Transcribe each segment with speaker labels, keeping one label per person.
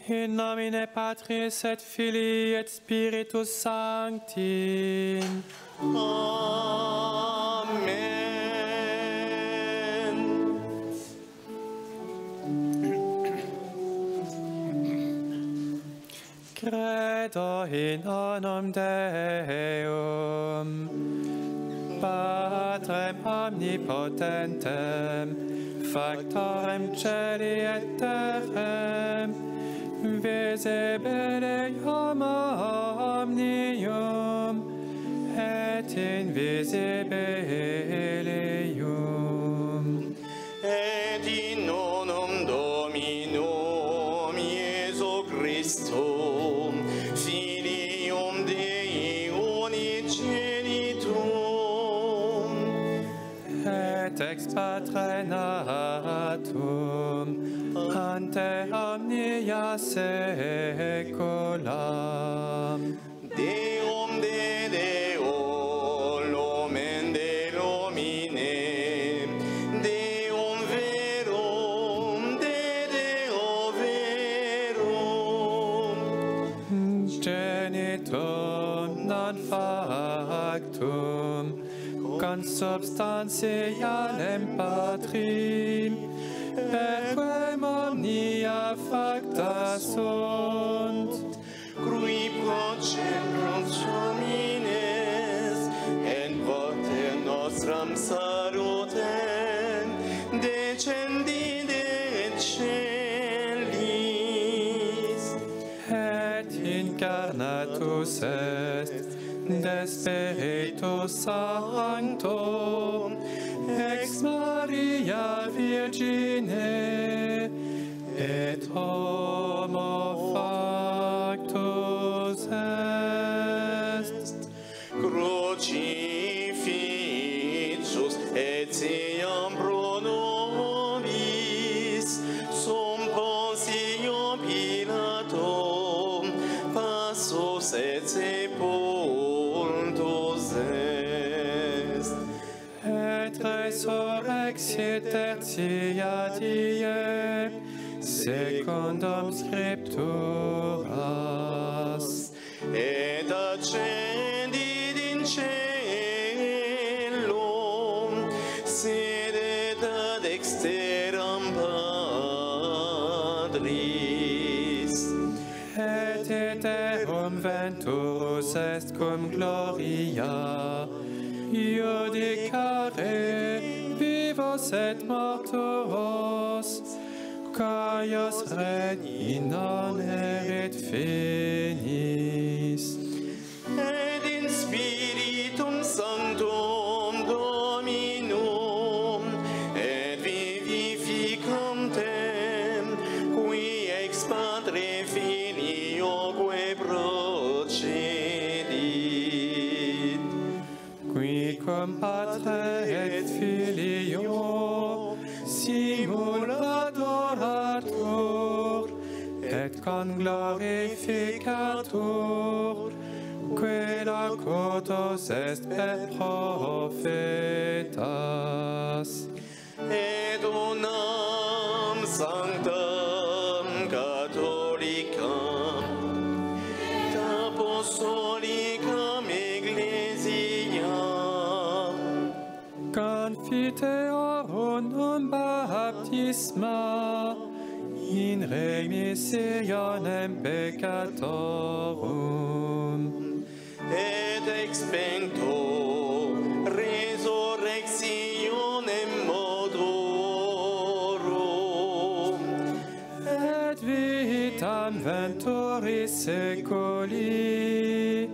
Speaker 1: In nomine Patris et Filii et Spiritus Sancti.
Speaker 2: Amen.
Speaker 1: Credo in anum Deum, Patrem omnipotentem, Factorem celi et terrem, visibilium omnium, et invisibilium.
Speaker 2: Et in nonum Dominum Iesu Christum, Filium Dei unigenitum,
Speaker 1: Et ex Patre natum, ante omnia saecula.
Speaker 2: Deum de Deo, Lumen de Lumine, Deum verum de Deo verum,
Speaker 1: Genitum non factum, consubstantialem Patrim, perquem omnia facta sunt,
Speaker 2: Cui procedrunt homines, et pater nostram salutem, descendide et celis.
Speaker 1: et incarnatus est de Spiritus Sancto, ex Maria Virgine, et homo factus est.
Speaker 2: Crucifixus etiam pro nobis, sum Pontio Pilato, passus et sepultus est.
Speaker 1: Et resurrexit tertia die, secundum Scripturas.
Speaker 2: Et ascendit in caelum, sedet ad dexteram Patris.
Speaker 1: Et iterum venturus est cum gloria, iudicare vivos et mortuos, Caius regni non erit finis.
Speaker 2: Et in Spiritum Sanctum Dominum, et vivificantem, qui ex Patre Filioque procedit.
Speaker 1: Qui cum Patre et Filio simul adoratur, et conglorificatur, que locutus est per prophetas.
Speaker 2: Et unam sanctam catholicam, et apostolicam ecclesiam,
Speaker 1: Confiteorum baptisma in remissionem peccatorum.
Speaker 2: et expecto resurrectionem mortuorum,
Speaker 1: Et vitam venturis seculi.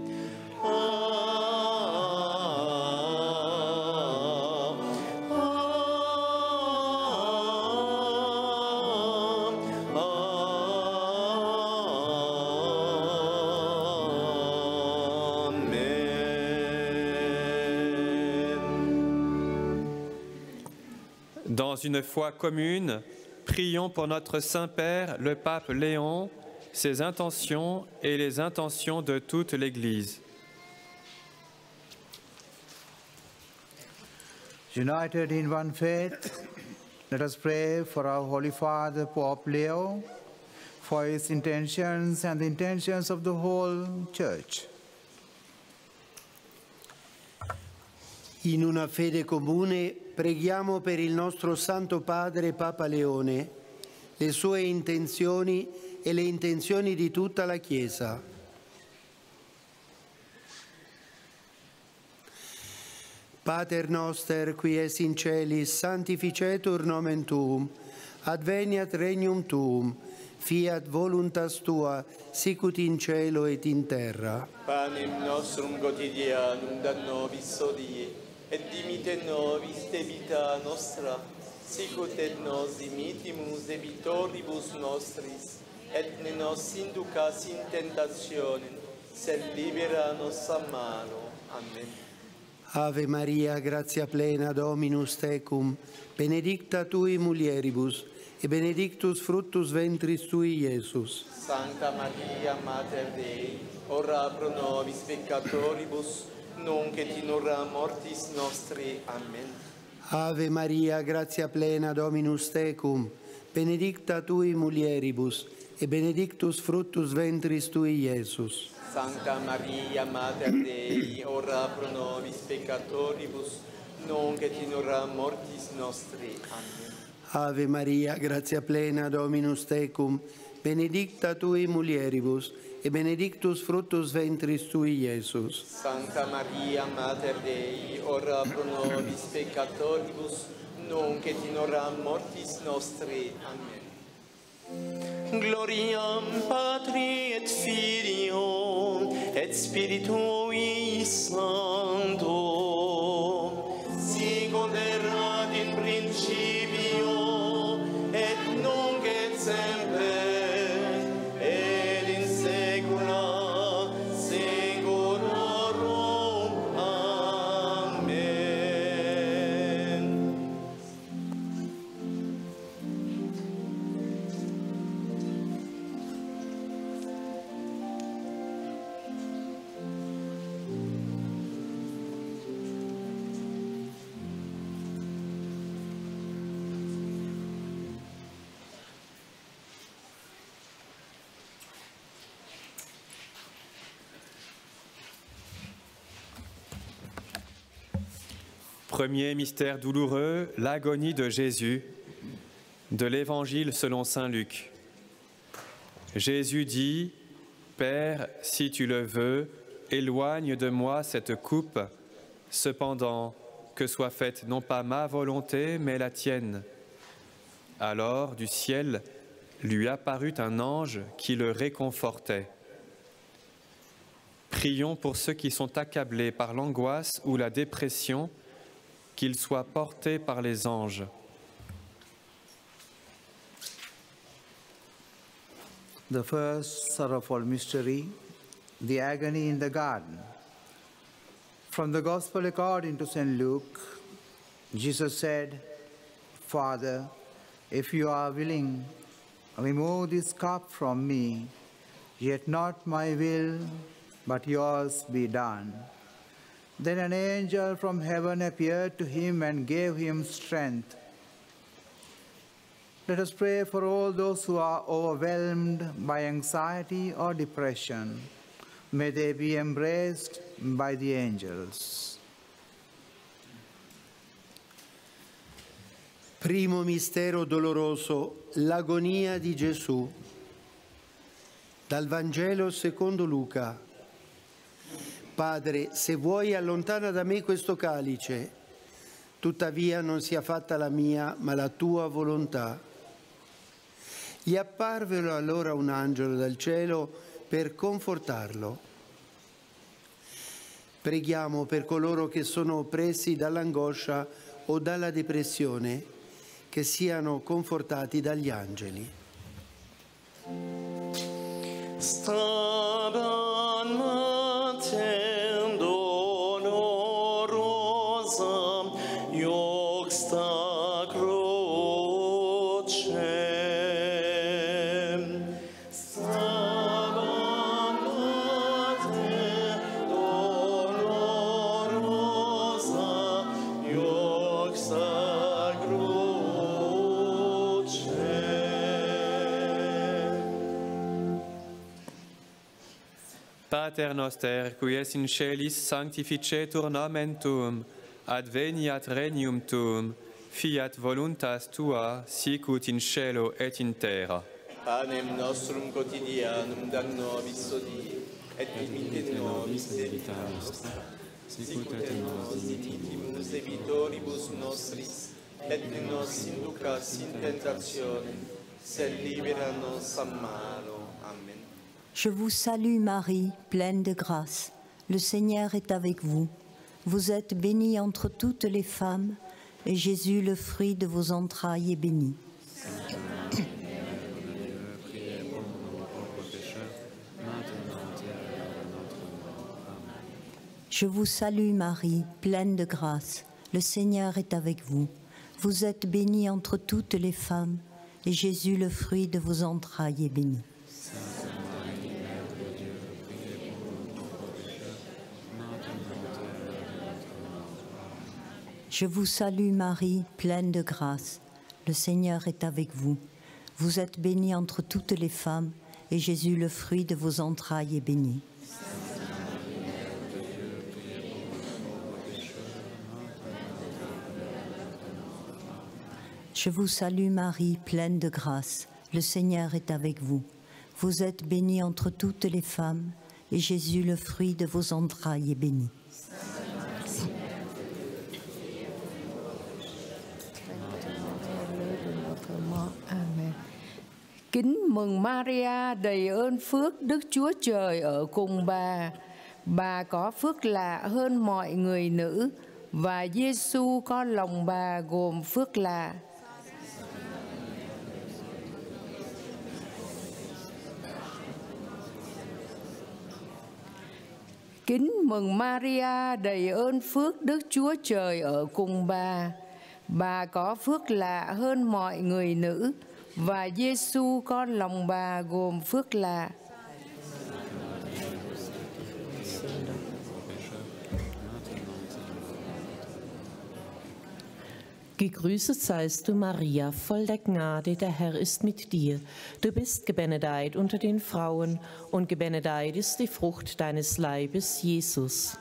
Speaker 1: Dans une foi commune, prions pour notre Saint-Père, le pape Léon, ses intentions et les intentions de toute l'Église.
Speaker 3: United in one faith, let us pray for our Holy Father, Pope Leo, for his intentions and the intentions of the whole Church.
Speaker 4: In una fede comune preghiamo per il nostro Santo Padre Papa Leone, le sue intenzioni e le intenzioni di tutta la Chiesa. Pater noster, qui es in celis, sanctificetur nomen tuum, adveniat regnum tuum, fiat voluntas tua, sicut in cielo et in terra.
Speaker 2: Panem nostrum quotidianum da nobis hodie, et dimite nobis debita nostra, sicut et nos dimitimus debitoribus nostris, et ne nos inducas in tentationem, sed libera nos a malo. Amen.
Speaker 4: Ave Maria, gratia plena, Dominus tecum, benedicta tui mulieribus, e benedictus fructus ventris tui, Iesus.
Speaker 2: Sancta Maria, Mater Dei, ora pro nobis peccatoribus, nunc et in hora mortis nostri. Amen.
Speaker 4: Ave Maria, gratia plena, Dominus tecum, benedicta tui mulieribus, e benedictus fructus ventris tui, Iesus.
Speaker 2: Sancta Maria, Mater Dei, ora pro nobis peccatoribus, nunc et in hora mortis nostri. Amen.
Speaker 4: Ave Maria, gratia plena, Dominus tecum, benedicta tui mulieribus, e benedictus fructus ventris tui, Iesus.
Speaker 2: Sancta Maria, Mater Dei, ora pro nobis peccatoribus, nunc et in hora mortis nostri. Amen. Gloriam Patri et Filio et Spiritui Sancto, sicut erat in principio et nunc et semper et in saecula saeculorum. Amen.
Speaker 1: Premier mystère douloureux, l'agonie de Jésus, de l'Évangile selon saint Luc. Jésus dit, « Père, si tu le veux, éloigne de moi cette coupe, cependant que soit faite non pas ma volonté, mais la tienne. » Alors, du ciel, lui apparut un ange qui le réconfortait. Prions pour ceux qui sont accablés par l'angoisse ou la dépression, qu'ils soient portés par les anges.
Speaker 3: The first sorrowful mystery, the agony in the garden. From the Gospel according to St. Luke, Jesus said, Father, if you are willing, remove this cup from me, yet not my will, but yours be done. Then an angel from heaven appeared to him and gave him strength. Let us pray for all those who are overwhelmed by anxiety or depression. May they be embraced by the angels.
Speaker 4: Primo mistero doloroso, l'agonia di Gesù. Dal Vangelo secondo Luca. Padre, se vuoi allontana da me questo calice, tuttavia non sia fatta la mia, ma la tua volontà. Gli apparve allora un angelo dal cielo per confortarlo. Preghiamo per coloro che sono oppressi dall'angoscia o dalla depressione, che siano confortati dagli angeli.
Speaker 2: Staban matem dolorosa, iuxta crucem. Staban matem dolorosa, iuxta crucem.
Speaker 1: Pater noster, qui es in celis sanctificetur nomen tuum, adveniat regnum tuum, fiat voluntas tua, sicut in cielo et in terra.
Speaker 2: Panem nostrum quotidianum da nobis hodie, et dimitte nobis debita nostra, sicut et nos dimittimus debitoribus nostris, et ne nos inducas in tentationem, sed libera nos a malo. Amen.
Speaker 5: Je vous salue Marie, pleine de grâce. Le Seigneur est avec vous. Vous êtes bénie entre toutes les femmes, et Jésus, le fruit de vos entrailles, est béni. Je vous salue Marie, pleine de grâce. Le Seigneur est avec vous. Vous êtes bénie entre toutes les femmes, et Jésus, le fruit de vos entrailles, est béni. Je vous salue Marie, pleine de grâce. Le Seigneur est avec vous. Vous êtes bénie entre toutes les femmes, et Jésus, le fruit de vos entrailles, est béni. Je vous salue Marie, pleine de grâce. Le Seigneur est avec vous. Vous êtes bénie entre toutes les femmes, et Jésus, le fruit de vos entrailles, est béni.
Speaker 6: Amen. Kính mừng Maria, đầy ơn phước, Đức Chúa Trời ở cùng bà. Bà có phước lạ hơn mọi người nữ, và Giêsu con lòng bà gồm phước lạ. Kính mừng Maria, đầy ơn phước, Đức Chúa Trời ở cùng bà. Bà có phước lạ hơn mọi người nữ, và Giêsu con lòng bà gồm phước lạ.
Speaker 7: Gegrüßet seist du, Maria, voll der Gnade, der Herr ist mit dir. Du bist gebenedeit unter den Frauen, und gebenedeit ist die Frucht deines Leibes, Jesus.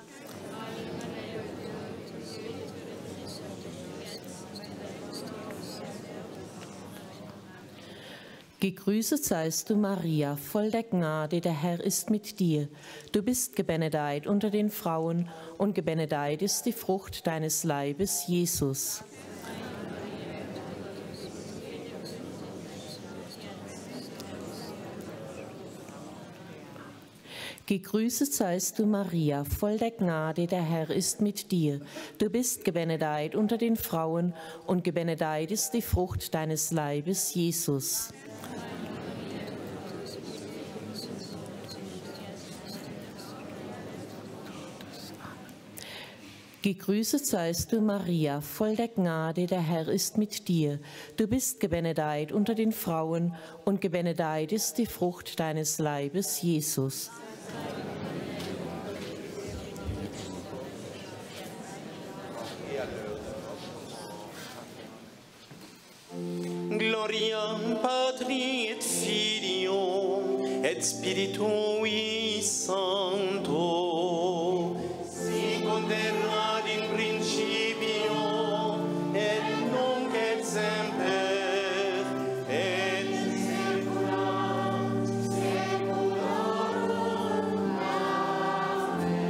Speaker 7: Gegrüßet seist du, Maria, voll der Gnade, der Herr ist mit dir. Du bist gebenedeit unter den Frauen, und gebenedeit ist die Frucht deines Leibes, Jesus. Gegrüßet seist du, Maria, voll der Gnade, der Herr ist mit dir. Du bist gebenedeit unter den Frauen, und gebenedeit ist die Frucht deines Leibes, Jesus. Gegrüßet seist du, Maria, voll der Gnade, der Herr ist mit dir. Du bist gebenedeit unter den Frauen, und gebenedeit ist die Frucht deines Leibes, Jesus.
Speaker 2: Gloria Patri et Filio et Spiritui Sancto, sicut erat in principio et nunc et semper et in saecula saeculorum. Amen.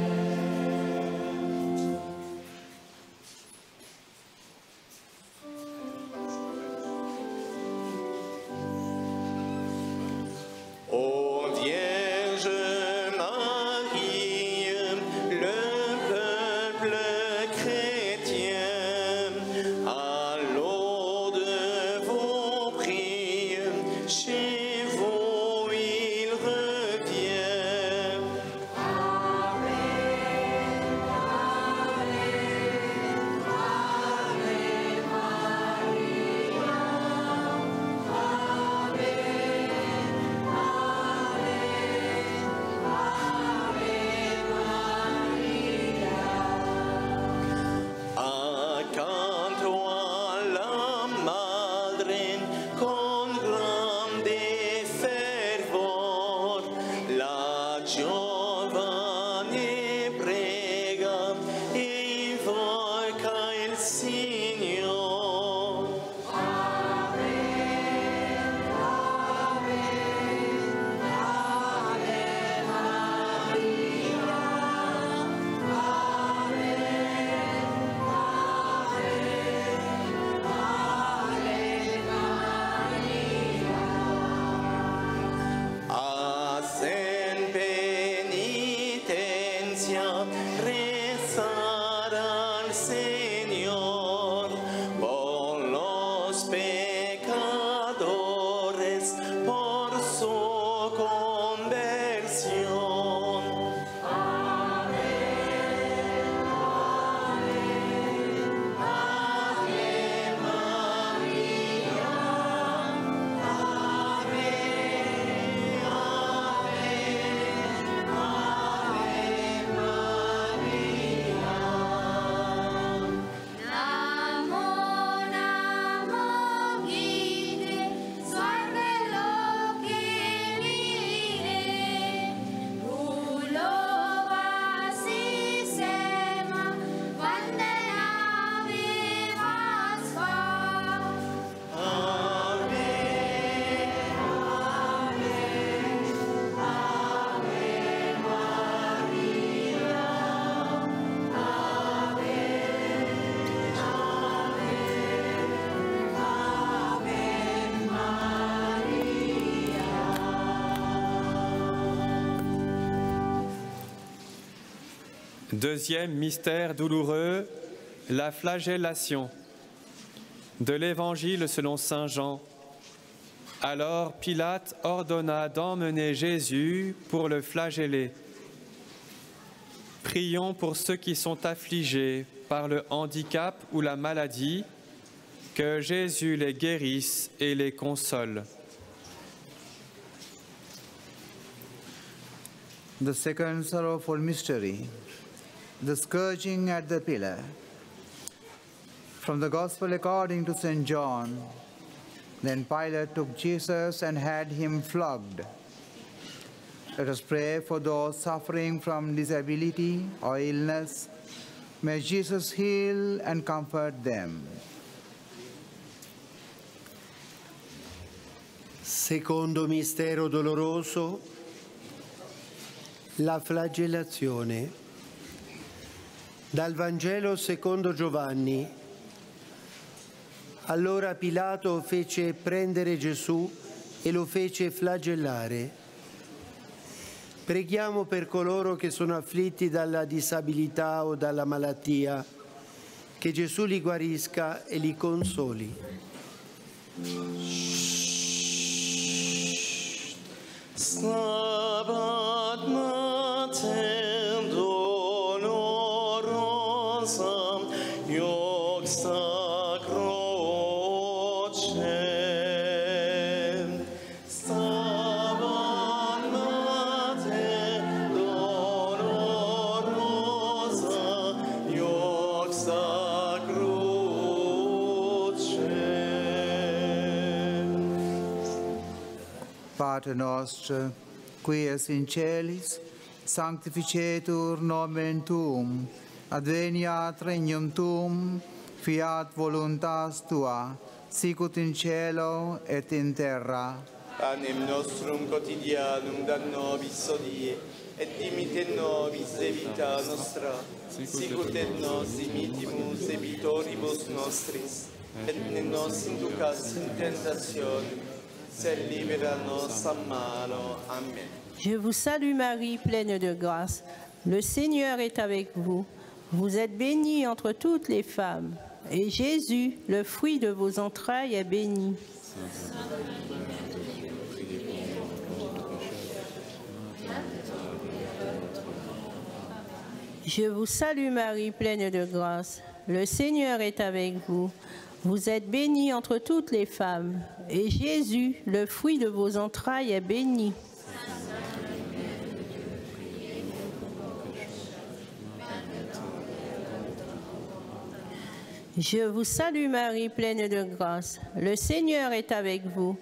Speaker 2: Ô Vierge Marie, le peuple
Speaker 1: Deuxième mystère douloureux, la flagellation. De l'Évangile selon saint Jean. Alors Pilate ordonna d'emmener Jésus pour le flageller. Prions pour ceux qui sont affligés par le handicap ou la maladie, que Jésus les guérisse et les console.
Speaker 3: The second sorrowful mystery, the scourging at the pillar. From the Gospel according to St. John, then Pilate took Jesus and had him flogged. Let us pray for those suffering from disability or illness. May Jesus heal and comfort them.
Speaker 4: Secondo mistero doloroso, la flagellazione. Dal Vangelo secondo Giovanni. Allora Pilato fece prendere Gesù e lo fece flagellare. Preghiamo per coloro che sono afflitti dalla disabilità o dalla malattia, che Gesù li guarisca e li consoli.
Speaker 2: Stabat mater dolorosa, iuxta croce. Stabat mater dolorosa, iuxta croce.
Speaker 3: Pater noster, qui es in celis, sanctificetur nomen tuum, adveniat regnum tuum, fiat voluntas tua, sicut in cielo et in terra.
Speaker 2: Panem nostrum quotidianum da nobis hodie, et dimitte nobis debita nostra, sicut et nos dimittimus debitoribus nostris, et ne nos inducas in tentationem, sed libera nos a malo. Amen.
Speaker 8: Je vous salue Marie, pleine de grâce. Le Seigneur est avec vous. Vous êtes bénie entre toutes les femmes. Et Jésus, le fruit de vos entrailles, est béni. Je vous salue Marie, pleine de grâce. Le Seigneur est avec vous. Vous êtes bénie entre toutes les femmes. Et Jésus, le fruit de vos entrailles, est béni. Je vous salue Marie, pleine de grâce. Le Seigneur est avec vous.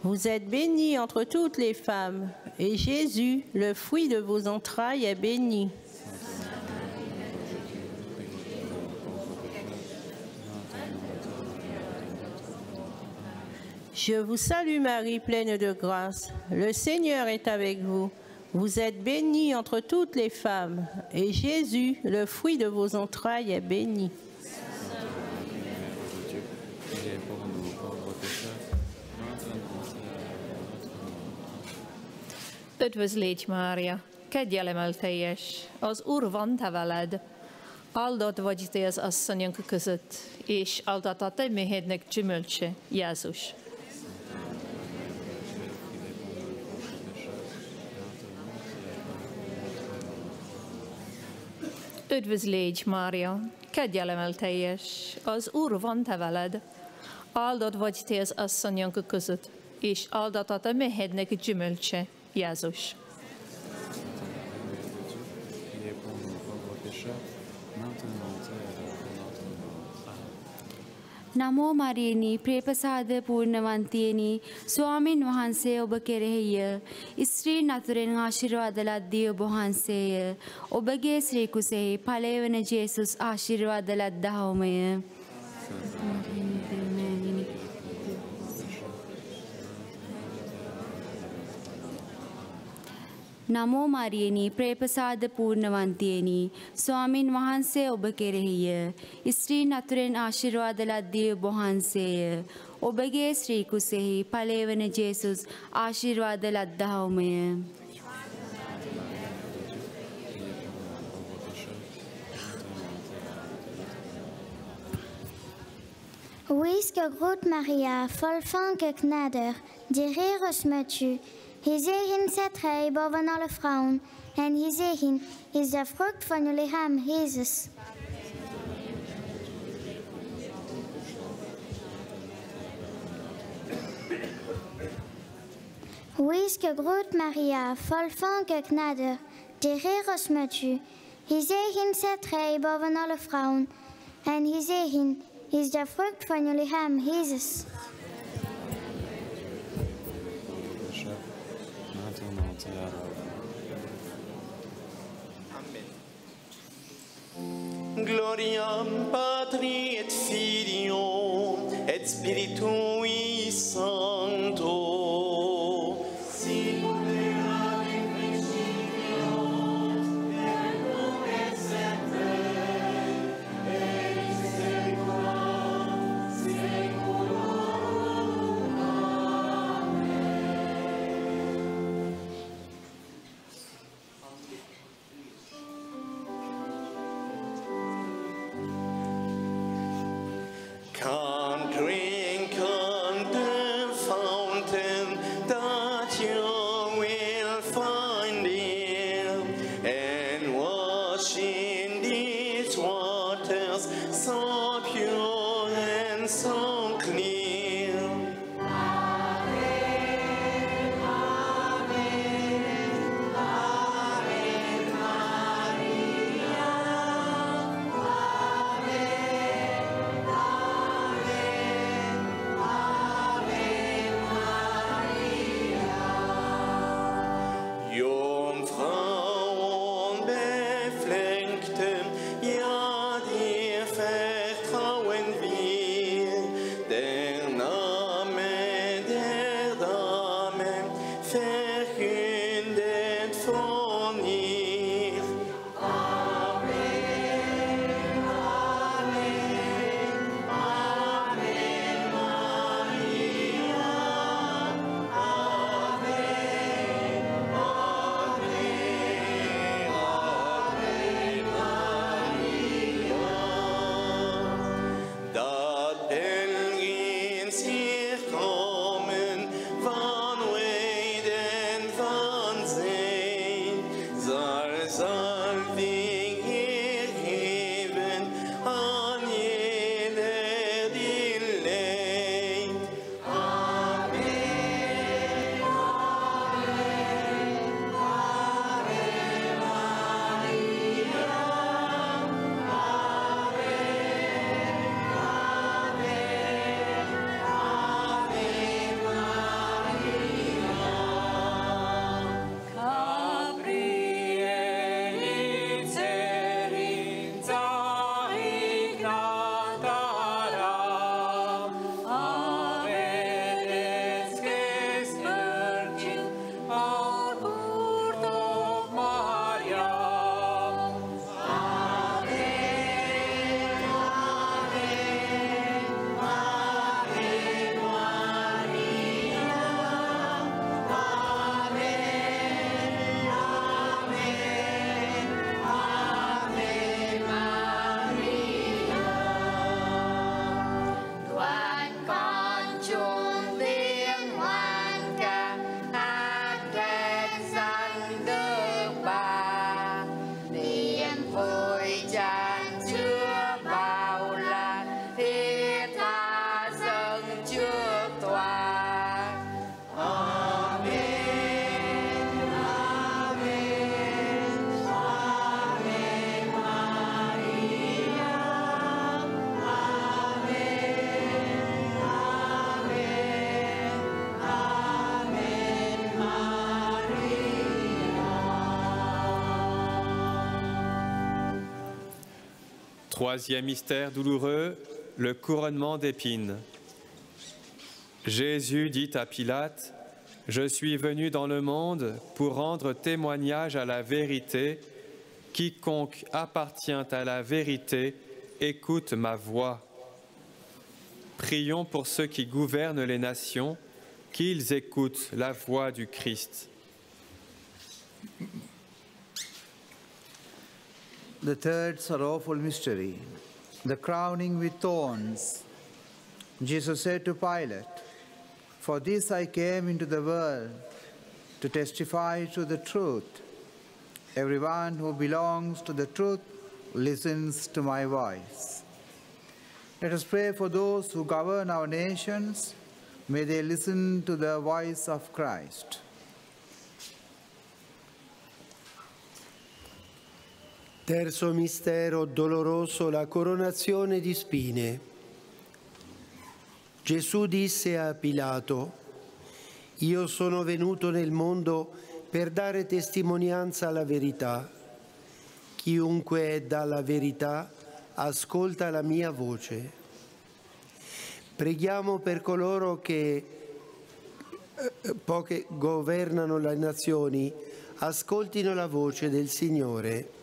Speaker 8: Vous êtes bénie entre toutes les femmes. Et Jésus, le fruit de vos entrailles, est béni. Je vous salue Marie, pleine de grâce. Le Seigneur est avec vous. Vous êtes bénie entre toutes les femmes. Et Jésus, le fruit de vos entrailles, est béni.
Speaker 9: Üdvözl légy, Mária, kegyelemmel teljes, az Úr van te veled. Áldott vagy te az asszonyok között, és áldott a te méhednek gyümölcse, Jézus. Üdvözl légy, Mária, kegyelemmel teljes, az Úr van te veled. Áldott vagy te az asszonyok között, és áldott a te méhednek gyümölcse, Jézus.
Speaker 10: නමෝ මරියනි ප්‍රේමසාද පූර්ණවන්තියනි ස්වාමින් වහන්සේ ඔබ කෙරෙහිය ස්ත්‍රීන් අතුරෙන් ආශිර්වාද ලද්දී ඔබ වහන්සේය ඔබගේ ශ්‍රී කුසෙහි ඵලය වන ජේසුස් ආශිර්වාද ලද්දාහුමය නමෝ මරියනි ප්‍රේමසාද පූර්ණවන්තියනි ස්වාමින් වහන්සේ ඔබ කෙරෙහිය ස්ත්‍රීන් අතුරෙන් ආශිර්වාද ලද්දී ඔබ වහන්සේය ඔබගේ ශ්‍රී කුසෙහි ඵලය වන ජේසුස් ආශිර්වාද ලද්දාහුමය
Speaker 11: Wiske groet Maria, vol van genade, de Heer is met u. Gezegend zijt gij boven alle vrouwen, en gezegend is de vrucht van uw lichaam, Jezus. Wees gegroet Maria, vol van genade, de Heer is met u. Gezegend zijt gij boven alle vrouwen, en gezegend is de vrucht van uw lichaam, Jezus.
Speaker 2: Gloria Patri et Filio et Spiritui Sancto. Come drink on the fountain that you will find here, and wash in these waters so pure and so clear. Jungfrauen befleckten, ja, dir vertrauen wir. Der Name der Dame verkündet von ihr. Dat Pilgrims hier kommen, van Weden, van Zee, zal salving hier geven aan jeder die leed.
Speaker 1: Troisième mystère douloureux, le couronnement d'épines. Jésus dit à Pilate, « Je suis venu dans le monde pour rendre témoignage à la vérité. Quiconque appartient à la vérité écoute ma voix. » Prions pour ceux qui gouvernent les nations, qu'ils écoutent la voix du Christ.
Speaker 3: The third sorrowful mystery, the crowning with thorns Jesus said to Pilate, "For this I came into the world, to testify to the truth. Everyone who belongs to the truth listens to my voice." Let us pray for those who govern our nations. May they listen to the voice of Christ.
Speaker 4: Terzo mistero doloroso, la coronazione di spine. Gesù disse a Pilato: «Io sono venuto nel mondo per dare testimonianza alla verità. Chiunque è dalla verità ascolta la mia voce». Preghiamo per coloro che governano le nazioni, ascoltino la voce del Signore.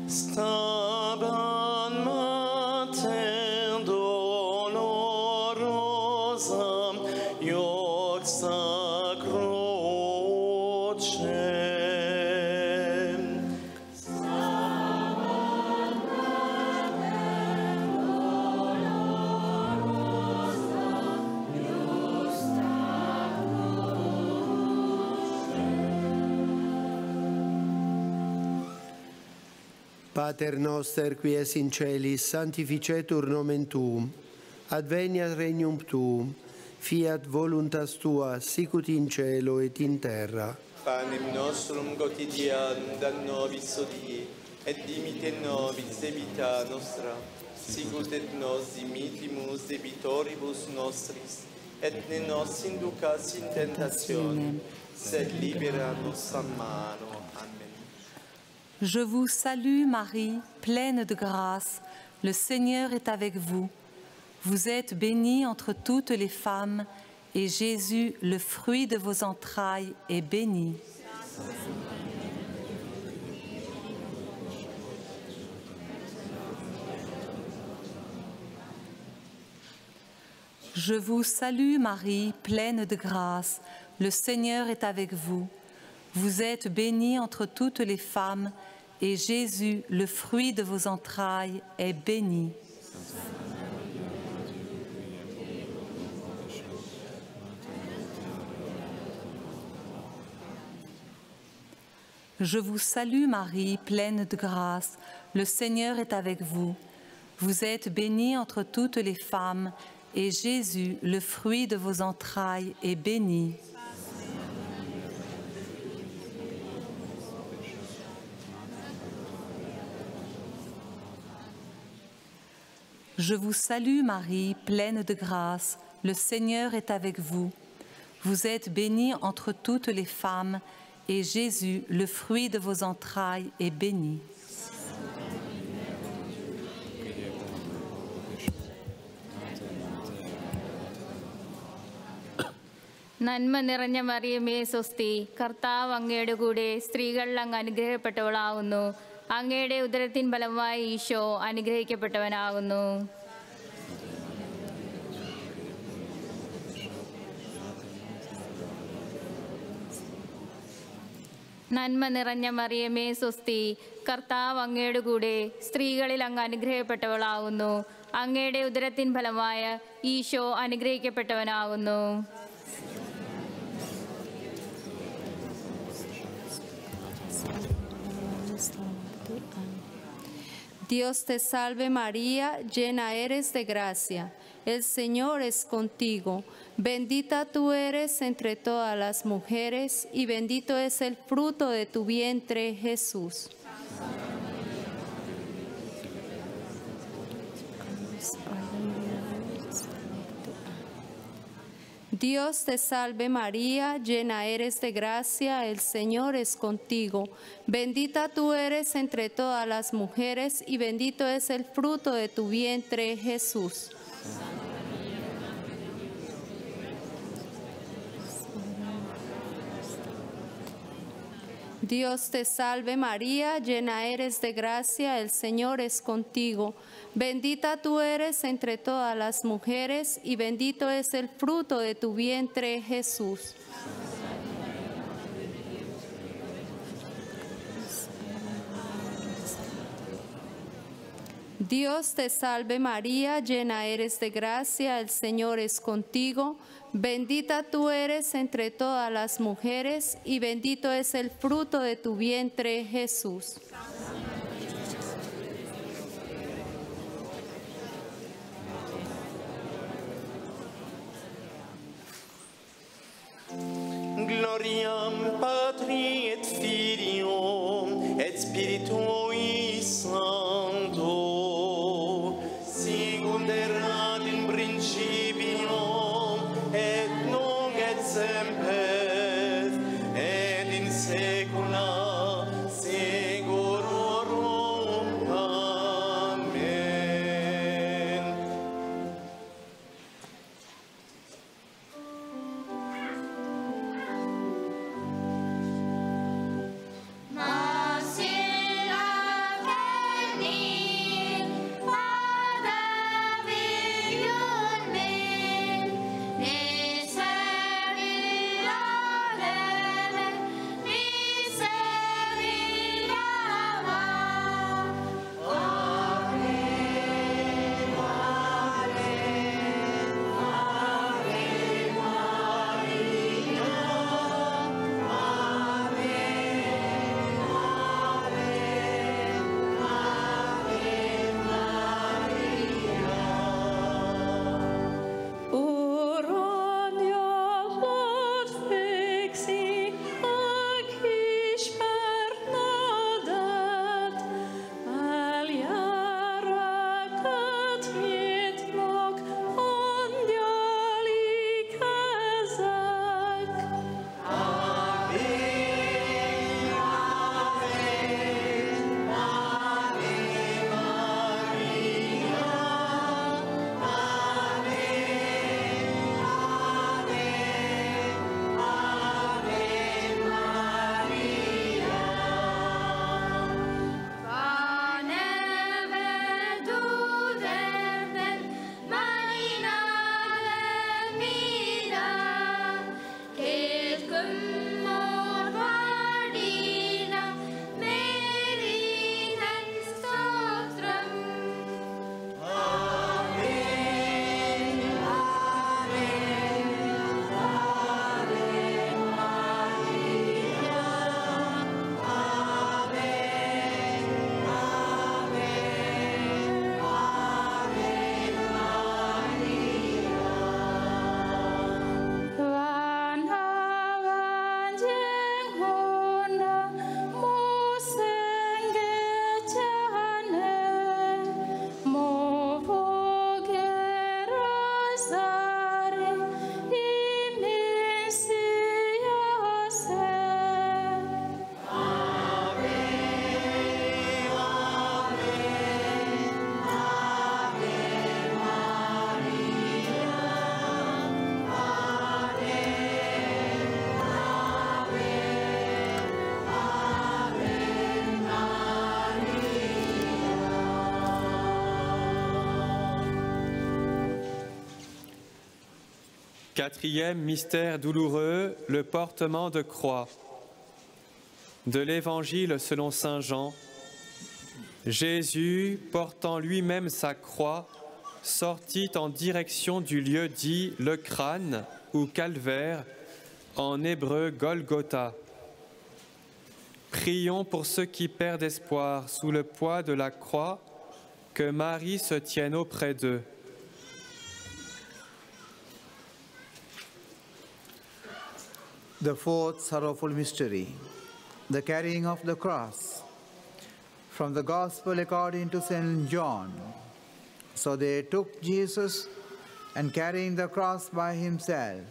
Speaker 2: Staban mater dolorosa, ioxa croce.
Speaker 4: Pater noster qui es in celis, sanctificetur nomen tuum, adveniat regnum tuum, fiat voluntas tua, sicut in cielo et in terra.
Speaker 2: Panem nostrum quotidianum da nobis hodie, et dimite nobis debita nostra, sicut et nos dimitimus debitoribus nostris, et ne nos inducas in tentationem, sed libera nos a malo. Amen.
Speaker 12: Je vous salue Marie, pleine de grâce, le Seigneur est avec vous. Vous êtes bénie entre toutes les femmes, et Jésus, le fruit de vos entrailles, est béni. Je vous salue Marie, pleine de grâce, le Seigneur est avec vous. Vous êtes bénie entre toutes les femmes, et Jésus, le fruit de vos entrailles, est béni. Je vous salue Marie, pleine de grâce, le Seigneur est avec vous. Vous êtes bénie entre toutes les femmes, et Jésus, le fruit de vos entrailles, est béni. Je vous salue Marie, pleine de grâce, le Seigneur est avec vous. Vous êtes bénie entre toutes les femmes, et Jésus, le fruit de vos entrailles, est béni.
Speaker 13: നന്മ നിറഞ്ഞ മറിയമേ സ്വസ്തി, കർത്താവ് അങ്ങയുടെ കൂടെ സ്ത്രീകളിൽ അങ്ങ് അനുഗ്രഹിക്കപ്പെട്ടവളാകുന്നു. അങ്ങയുടെ ഉദരത്തിൻ ഫലമായി ഈശോ അനുഗ്രഹിക്കപ്പെട്ടവനാകുന്നു. നന്മ നിറഞ്ഞ മറിയമേ സ്വസ്തി, കർത്താവ് അങ്ങയുടെ കൂടെ സ്ത്രീകളിൽ അങ്ങ് അനുഗ്രഹിക്കപ്പെട്ടവളാകുന്നു. അങ്ങയുടെ ഉദരത്തിൻ ഫലമായ ഈശോ അനുഗ്രഹിക്കപ്പെട്ടവനാകുന്നു.
Speaker 14: Dios te salve María, llena eres de gracia, el Señor es contigo, bendita tú eres entre todas las mujeres y bendito es el fruto de tu vientre, Jesús. Dios te salve María, llena eres de gracia, el Señor es contigo. Bendita tú eres entre todas las mujeres y bendito es el fruto de tu vientre, Jesús. Dios te salve María, llena eres de gracia, el Señor es contigo. Bendita tú eres entre todas las mujeres y bendito es el fruto de tu vientre, Jesús. Dios te salve María, llena eres de gracia, el Señor es contigo. Bendita tú eres entre todas las mujeres y bendito es el fruto de tu vientre, Jesús.
Speaker 2: Gloriam Patri et Filio et Spiritui Sancto, sicut erat in principio et nunc et semper et in saecula saeculorum. Amen.
Speaker 1: Quatrième mystère douloureux, le portement de croix. De l'Évangile selon saint Jean, Jésus, portant lui-même sa croix, sortit en direction du lieu dit le crâne ou calvaire, en hébreu Golgotha. Prions pour ceux qui perdent espoir sous le poids de la croix, que Marie se tienne auprès d'eux.
Speaker 3: The fourth sorrowful mystery, the carrying of the cross. From the Gospel according to St. John. So they took Jesus, and carrying the cross by himself,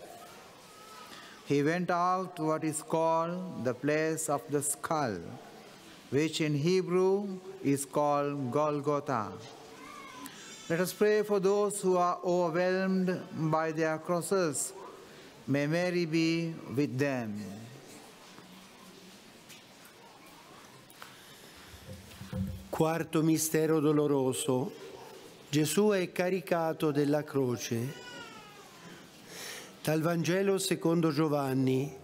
Speaker 3: he went out to what is called the place of the skull, which in Hebrew is called Golgotha. Let us pray for those who are overwhelmed by their crosses. May Mary be with them.
Speaker 4: Quarto mistero doloroso. Gesù è caricato della croce. Dal Vangelo secondo Giovanni.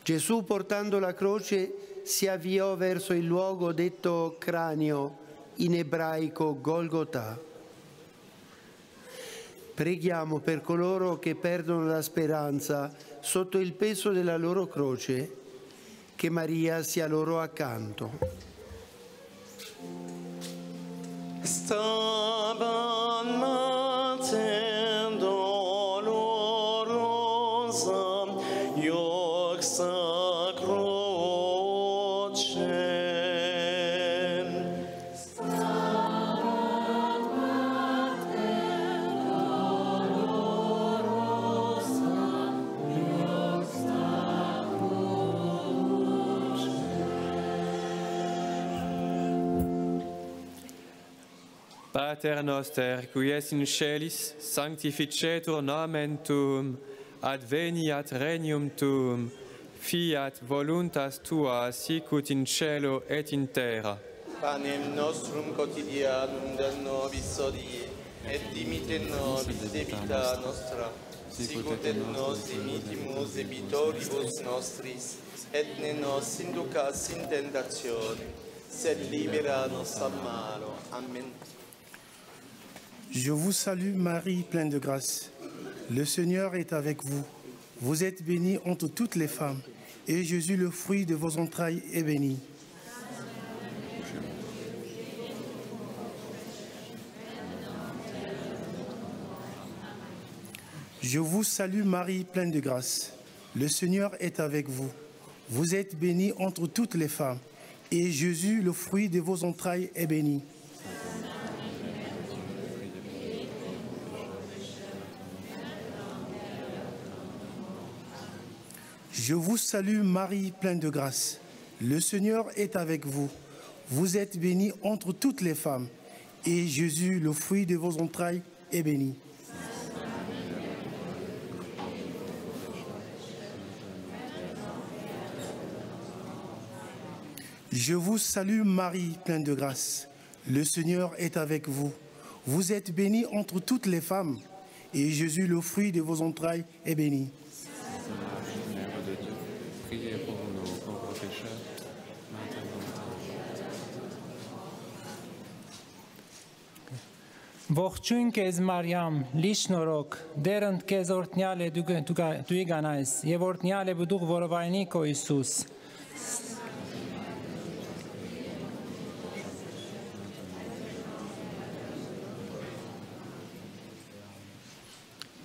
Speaker 4: Gesù, portando la croce, si avviò verso il luogo detto cranio in ebraico Golgotha. Preghiamo per coloro che perdono la speranza sotto il peso della loro croce, che Maria sia loro accanto.
Speaker 2: Staban mater dolorosa, ioxa crocem.
Speaker 15: Staban mater dolorosa, ioxa crocem.
Speaker 1: Pater noster, qui es in celis, sanctificetur nomen tuum, adveniat regnum tuum, fiat voluntas tua sicut in cielo et in terra.
Speaker 2: Panem nostrum quotidianum da nobis hodie, et dimitte nobis debita nostra, sicut et nos dimittimus debitoribus nostris, et ne nos inducas in tentatione, sed libera nos a malo. Amen.
Speaker 16: Je vous salue Marie, pleine de grâce. Le Seigneur est avec vous. Vous êtes bénie entre toutes les femmes, et Jésus, le fruit de vos entrailles, est béni. Je vous salue Marie, pleine de grâce. Le Seigneur est avec vous. Vous êtes bénie entre toutes les femmes, et Jésus, le fruit de vos entrailles, est béni. Je vous salue Marie, pleine de grâce. Le Seigneur est avec vous. Vous êtes bénie entre toutes les femmes, et Jésus, le fruit de vos entrailles, est béni. Je vous salue Marie, pleine de grâce. Le Seigneur est avec vous. Vous êtes bénie entre toutes les femmes, et Jésus, le fruit de vos entrailles, est béni.
Speaker 17: Priez pour nous, pauvres pécheurs,
Speaker 18: Ողջույն քեզ Մարիամ, լիշնորոք, դերընդ քեզ օրհնյալ է դու գանայս, եւ օրհնյալ է բդուղ որովայնի քո Հիսուս։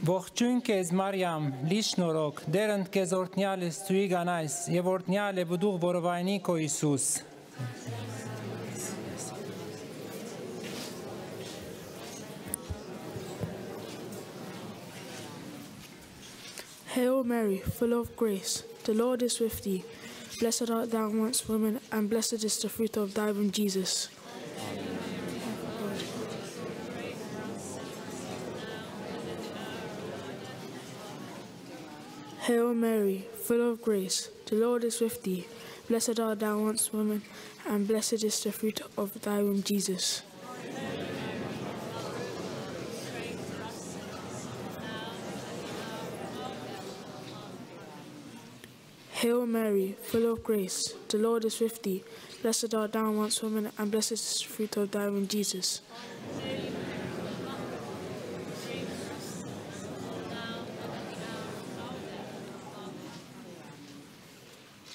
Speaker 18: Ողջույն քեզ Մարիամ, լիշնորոք, դերընդ քեզ օրհնյալ է դու գանայս, եւ օրհնյալ է բդուղ որովայնի քո Հիսուս։
Speaker 19: Hail Mary, full of grace, the Lord is with thee. Blessed art thou amongst women, and blessed is the fruit of thy womb, Jesus. Hail Mary, full of grace, the Lord is with thee. Blessed art thou amongst women, and blessed is the fruit of thy womb, Jesus. Hail Mary, full of grace, the Lord is with thee. Blessed art thou amongst women, and blessed is the fruit of thy womb, Jesus.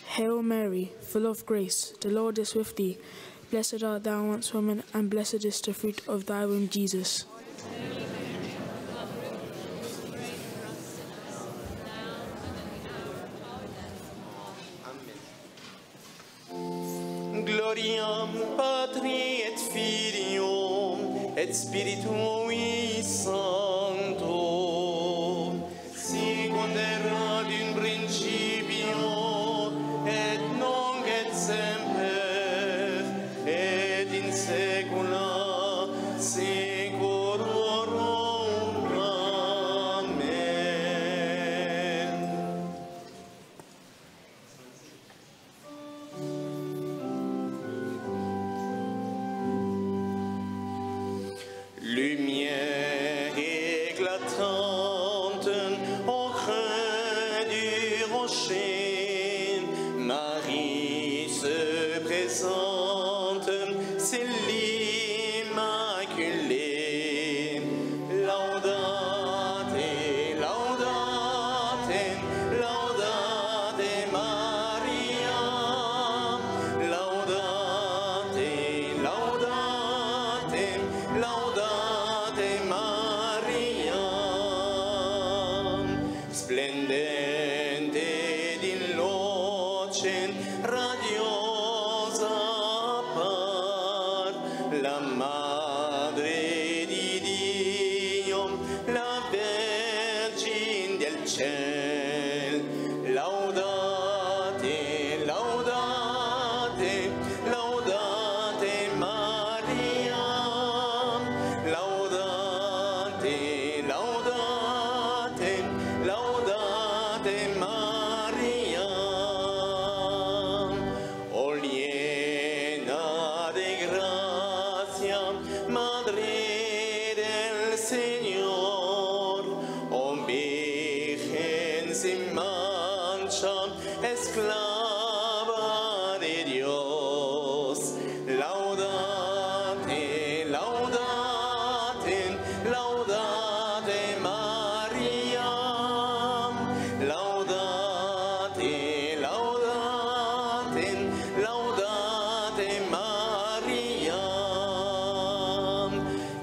Speaker 19: Hail Mary, full of grace, the Lord is with thee. Blessed art thou amongst women, and blessed is the fruit of thy womb, Jesus.
Speaker 2: Gloriam Patri et Filio et Spiritui Sancto, sicut erat in principio et nunc et semper et in saecula saeculorum. Amen. Lumière éclatante au creux du rocher, Marie se présente, c'est splendente di luce radiosa par la Madre di Dio, la Vergine del cielo. Laudate, laudate, laudate Maria. Laudate, laudate, laudate Maria. Oh llena de gracia, Madre del Señor, oh Virgen sin mancha, esclava de Dios. Laudate, laudate, laudate Maria. Laudate, laudate, laudate Maria.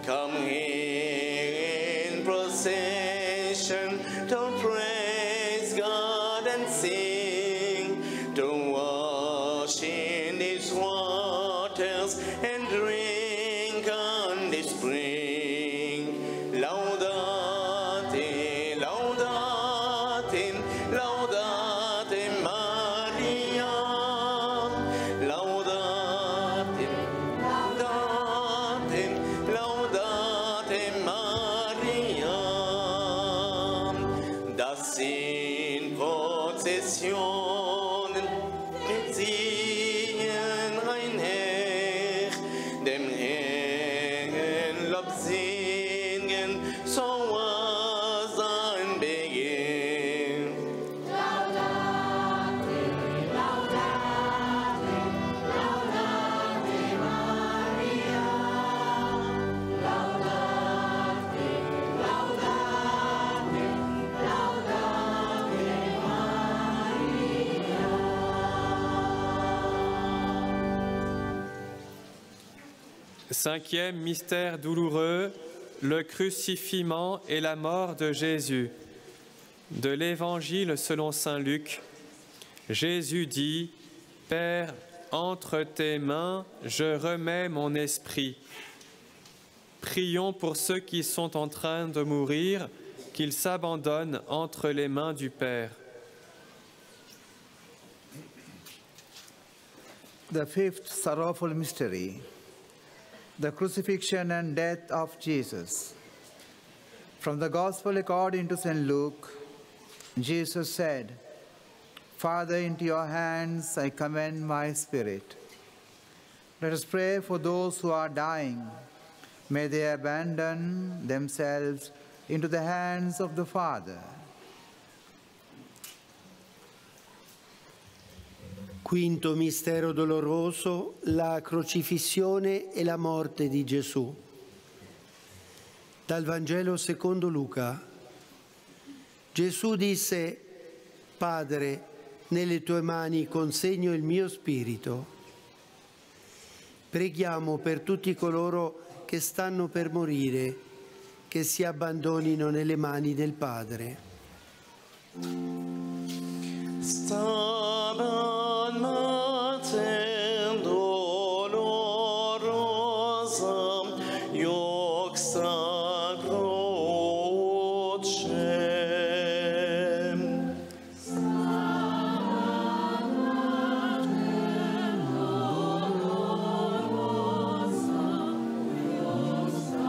Speaker 2: Come in procession to praise God and sing, to wash in these waters and drink on the spring. Laudate, laudate, laudate Maria. Laudate, laudate, laudate Maria. Das in Prozessionen mit ziehen einher, dem Herrn Lob singen, so war sein Beginn. Laudate, laudate, laudate Maria. Laudate, laudate, laudate Maria.
Speaker 1: Cinquième mystère douloureux, le crucifixion et la mort de Jésus. De l'Évangile selon saint Luc, Jésus dit, « Père, entre tes mains, je remets mon esprit. » Prions pour ceux qui sont en train de mourir, qu'ils s'abandonnent entre les mains du Père.
Speaker 3: The fifth sorrowful mystery, the crucifixion and death of Jesus. From the Gospel according to St. Luke, Jesus said, Father, into your hands I commend my spirit. Let us pray for those who are dying. May they abandon themselves into the hands of the Father.
Speaker 4: Quinto mistero doloroso, la crocifissione e la morte di Gesù. Dal Vangelo secondo Luca. Gesù disse, Padre, nelle tue mani consegno il mio spirito. Preghiamo per tutti coloro che stanno per morire, che si abbandonino nelle mani del Padre.
Speaker 2: Stabat mater dolorosa, ioxa crocem. Stabat mater dolorosa, ioxa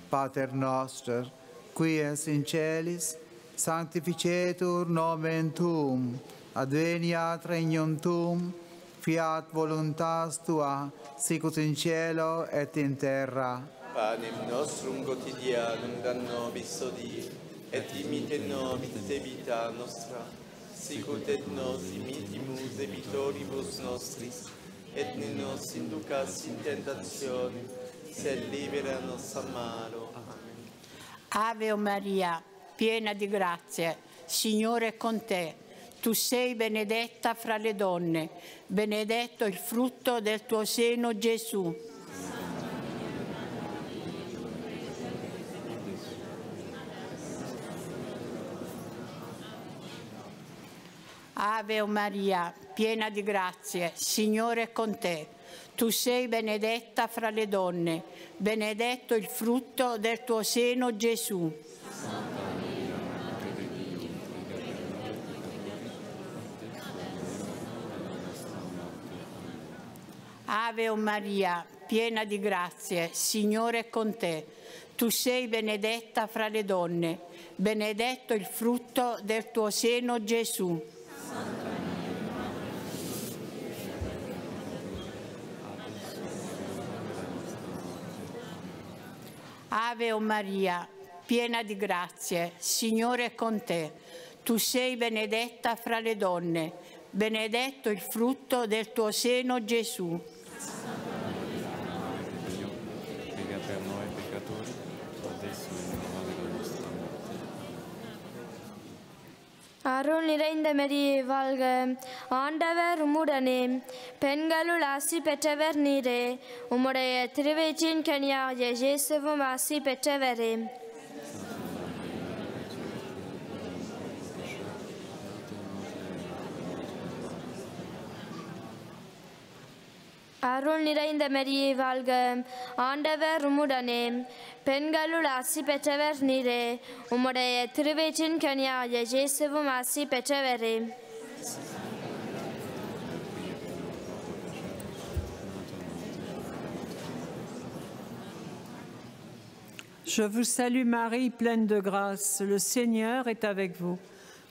Speaker 3: Pater noster, qui es in celis, sanctificetur nomen tuum, adveniat regnum tuum, fiat voluntas tua, sicut in cielo et in terra.
Speaker 2: Panem nostrum quotidianum da nobis hodie, et dimitte nobis debita nostra, sicut et nos dimittimus debitoribus nostris, et ne nos inducas in tentationem, sed libera nos a malo. Amen.
Speaker 20: Ave Maria, piena di grazia, Signore è con te. Tu sei benedetta fra le donne, benedetto il frutto del tuo seno, Gesù. Ave Maria, piena di grazie, Signore è con te. Tu sei benedetta fra le donne, benedetto il frutto del tuo seno, Gesù. Ave Maria, piena di grazie, Signore è con te. Tu sei benedetta fra le donne, benedetto il frutto del tuo seno, Gesù. Ave Maria, piena di grazie, Signore è con te. Tu sei benedetta fra le donne, benedetto il frutto del tuo seno, Gesù.
Speaker 17: Prega per noi peccatori, adesso è l'ora della nostra morte.
Speaker 21: அருள் நிறைந்த மரியே வாழ்க, ஆண்டவர் உம்முடனே, பெண்களுள் ஆசி பெற்றவர் நீரே, உம்முடைய திருவயிற்றின் கனியாகிய இயேசுவும் ஆசி பெற்றவரே. அருள் நிறைந்த மரியே வாழ்க, ஆண்டவர் உம்முடனே, பெண்களுள் ஆசி பெற்றவர் நீரே, உம்முடைய திருவயிற்றின் கனியாகிய இயேசுவும் ஆசி பெற்றவரே.
Speaker 22: Je vous salue Marie, pleine de grâce, le Seigneur est avec vous.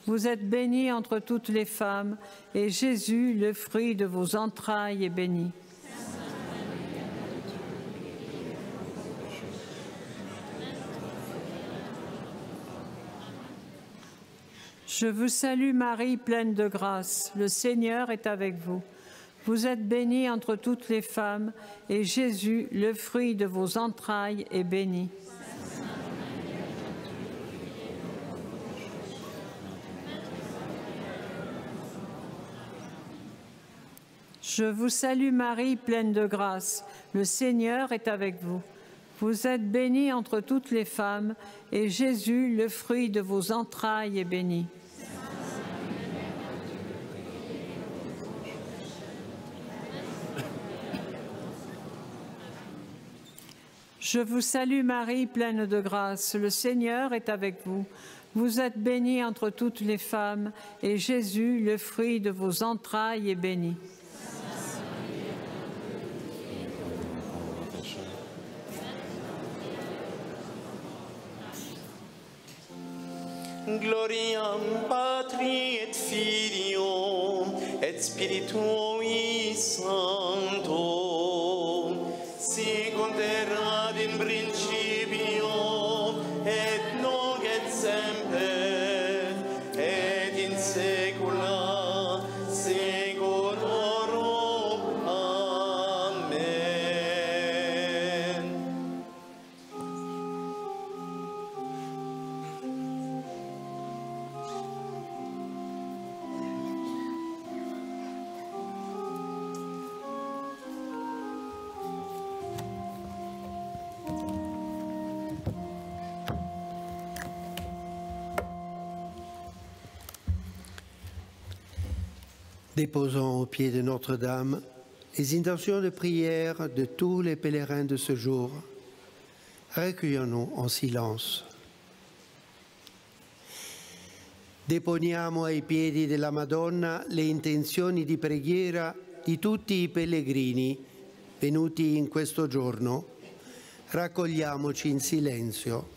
Speaker 22: Vous êtes bénie entre toutes les femmes, et Jésus, le fruit de vos entrailles, est béni. Je vous salue Marie, pleine de grâce, le Seigneur est avec vous. Vous êtes bénie entre toutes les femmes, et Jésus, le fruit de vos entrailles, est béni. Je vous salue Marie, pleine de grâce, le Seigneur est avec vous. Vous êtes bénie entre toutes les femmes, et Jésus, le fruit de vos entrailles, est béni. Je vous salue Marie, pleine de grâce, le Seigneur est avec vous. Vous êtes bénie entre toutes les femmes, et Jésus, le fruit de vos entrailles, est béni.
Speaker 2: Gloriam Patri et Filio et Spiritui Sancto, sicut erat in principio et nunc et semper et in saecula saeculorum. Amen.
Speaker 4: Déposons au pied de Notre-Dame les intentions de prière de tous les pèlerins de ce jour. Recueillons-nous en silence. Deponiamo ai piedi della Madonna le intenzioni di preghiera di tutti i pellegrini venuti in questo giorno. Raccogliamoci in silenzio.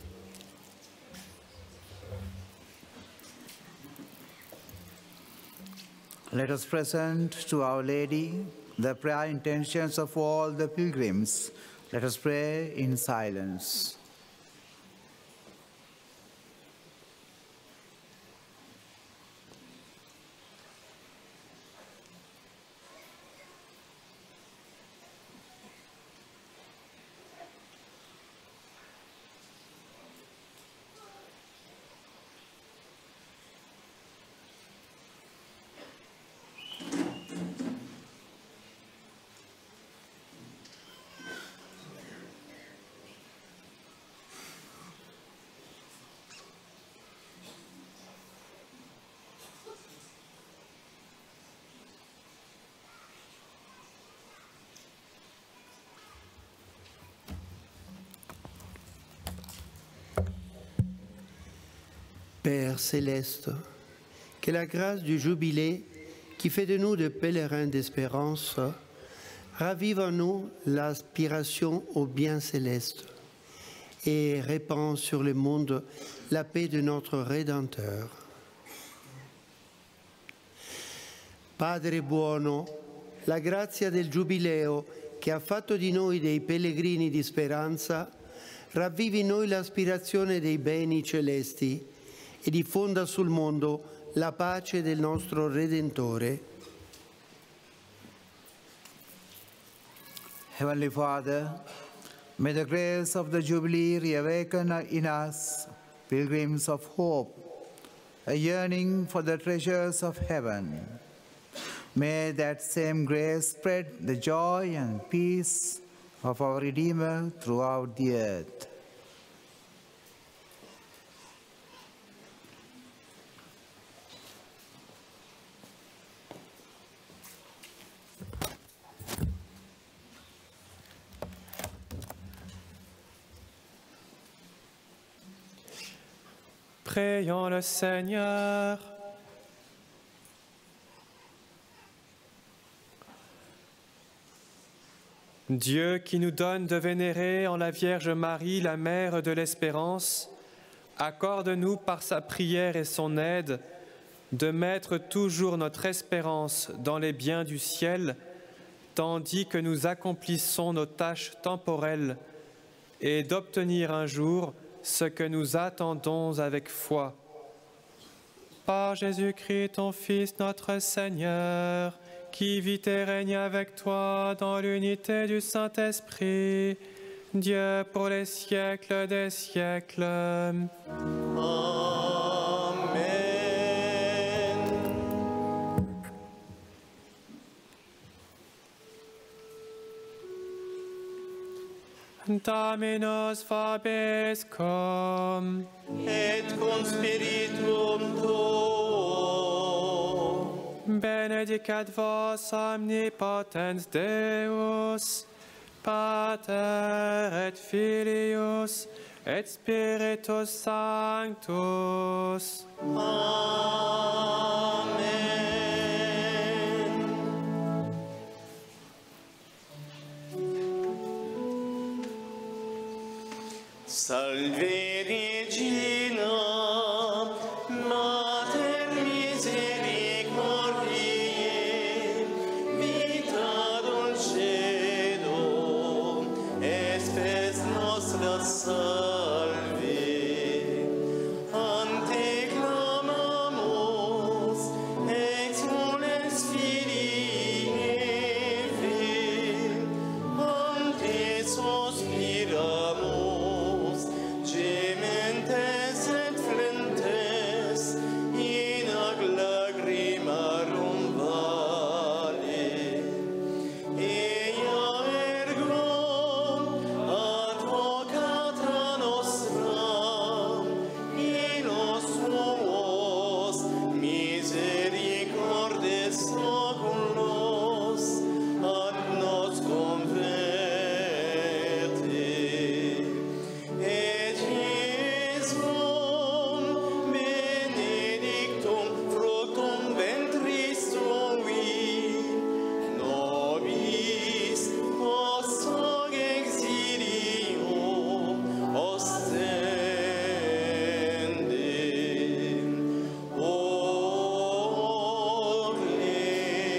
Speaker 3: Let us present to Our Lady the prayer intentions of all the pilgrims. Let us pray in silence.
Speaker 4: Père céleste, que la grâce du jubilé qui fait de nous des pèlerins d'espérance ravive en nous l'aspiration au bien céleste et répand sur le monde la paix de notre Rédempteur. Padre buono, la grazia del Giubileo che ha fatto di noi dei pellegrini di speranza, ravvivi in noi l'aspirazione dei beni celesti e diffonda sul mondo la pace del nostro Redentore.
Speaker 3: Heavenly Father, may the grace of the Jubilee reawaken in us, pilgrims of hope, a yearning for the treasures of heaven. May that same grace spread the joy and peace of our Redeemer throughout the earth.
Speaker 1: Prions le Seigneur. Dieu qui nous donne de vénérer en la Vierge Marie, la Mère de l'Espérance, accorde-nous par sa prière et son aide de mettre toujours notre espérance dans les biens du ciel, tandis que nous accomplissons nos tâches temporelles, et d'obtenir un jour ce que nous attendons avec foi. Par Jésus-Christ, ton Fils, notre Seigneur, qui vit et règne avec toi dans l'unité du Saint-Esprit, Dieu pour les siècles des siècles.
Speaker 2: Amen.
Speaker 1: Dominus vobiscum,
Speaker 2: et cum spiritum tuo.
Speaker 1: benedicat vos omnipotens Deus, Pater et Filius et Spiritus Sanctus.
Speaker 2: Amen. Salve Regina, Mater misericordiae, vita dulcedo, espes nostra salve. Ante clamamus, exules Filii Eve, ante sospiramus, gementes et flentes, in ac lacrimarum vale. Ea ergo advocata nostra, in os tuos misericordes oculos, ad nos converte. Et Iesum benedictum fructum ventris tui, nobis post hoc exilio ostende. O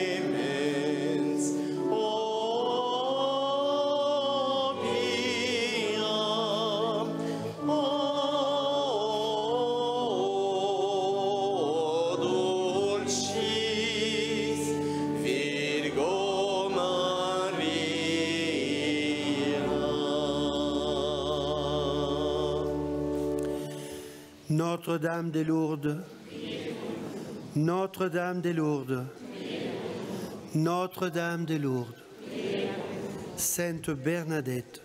Speaker 2: clemens, o pia, o dulcis Virgo Maria.
Speaker 4: Notre-Dame des Lourdes, Notre-Dame des Lourdes, Notre-Dame des Lourdes, Sainte Bernadette,